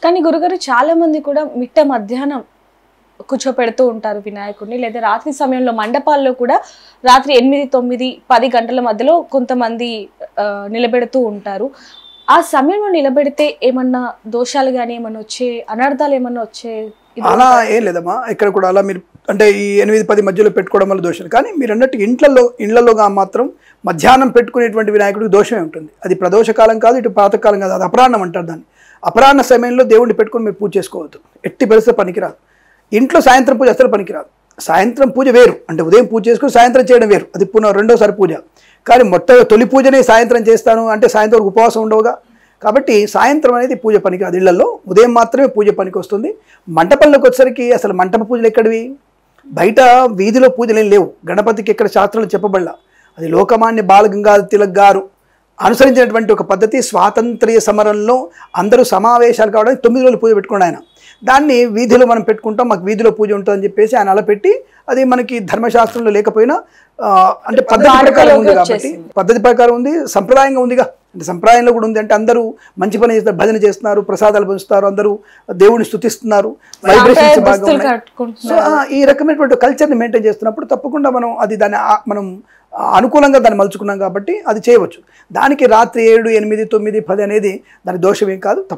కానీ గురుగారు చాలా మంది కూడా మిట్ట మధ్యాహ్నం కూర్చోపెడుతూ ఉంటారు వినాయకుడిని, లేదా రాత్రి సమయంలో మండపాల్లో కూడా రాత్రి 8, 9, 10 గంటల మధ్యలో కొంతమంది నిలబెడుతూ ఉంటారు. ఆ సమయంలో నిలబెడితే ఏమన్నా దోషాలు కానీ ఏమన్నా వచ్చే అనర్థాలు ఏమన్నా వచ్చే? అలా ఏం లేదమ్మా, ఇక్కడ కూడా అలా మీరు అంటే ఈ 8, 10 మధ్యలో పెట్టుకోవడం వల్ల దోషం. కానీ మీరు అన్నట్టు ఇళ్లలోగా మాత్రం మధ్యాహ్నం పెట్టుకునేటువంటి వినాయకుడికి దోషమే ఉంటుంది. అది ప్రదోషకాలం కాదు, ఇటు ప్రాతకాలం కాదు, అది అపరాహ్నం అంటారు దాన్ని. అపరాహ్న సమయంలో దేవుడిని పెట్టుకుని మీరు పూజ చేసుకోవద్దు, ఎట్టి పరిస్థితి పనికిరాదు. ఇంట్లో సాయంత్రం పూజ అసలు పనికిరాదు. సాయంత్రం పూజ వేరు, అంటే ఉదయం పూజ చేసుకుని సాయంత్రం చేయడం వేరు, అది రెండోసారి పూజ. కానీ తొలి పూజనే సాయంత్రం చేస్తాను అంటే సాయంత్రం ఉపవాసం ఉండవుగా. కాబట్టి సాయంత్రం అనేది పూజ పనికిరాదు ఇళ్లలో, ఉదయం మాత్రమే పూజ పనికి వస్తుంది. మంటపంలోకి వచ్చేసరికి అసలు మంటప పూజలు ఎక్కడివి? బయట వీధిలో పూజలు ఏం లేవు. గణపతికి ఎక్కడ శాస్త్రాలు చెప్పబడలా. అది లోకమాన్య బాలగంగాధర తిలక్ గారు అనుసరించినటువంటి ఒక పద్ధతి. స్వాతంత్ర్య సమరంలో అందరూ సమావేశాలు కావడానికి 9 రోజులు పూజ పెట్టుకున్నాడు ఆయన. దాన్ని వీధిలో మనం పెట్టుకుంటాం, మాకు వీధిలో పూజ ఉంటుందని చెప్పేసి ఆయన అలా పెట్టి, అది మనకి ధర్మశాస్త్రంలో లేకపోయినా అంటే పద్ధతి ప్రకారం ఉంది కాబట్టి, పద్ధతి ప్రకారం ఉంది, సంప్రదాయంగా ఉందిగా. అంటే సంప్రదాయంలో కూడా ఉంది. అంటే అందరూ మంచి పని చేస్తారు, భజన చేస్తున్నారు, ప్రసాదాలు పంచుతారు, అందరూ దేవుడిని స్తుతిస్తున్నారు, వైబ్రేషన్స్ బాగా ఉన్నాయి. సో ఈ రకమైనటువంటి కల్చర్ని మెయింటైన్ చేస్తున్నప్పుడు తప్పకుండా మనం మనం అనుకూలంగా దాన్ని మలుచుకున్నాం కాబట్టి అది చేయవచ్చు. దానికి రాత్రి 7, 8, 9, 10 అనేది దాని దోషం ఏం కాదు.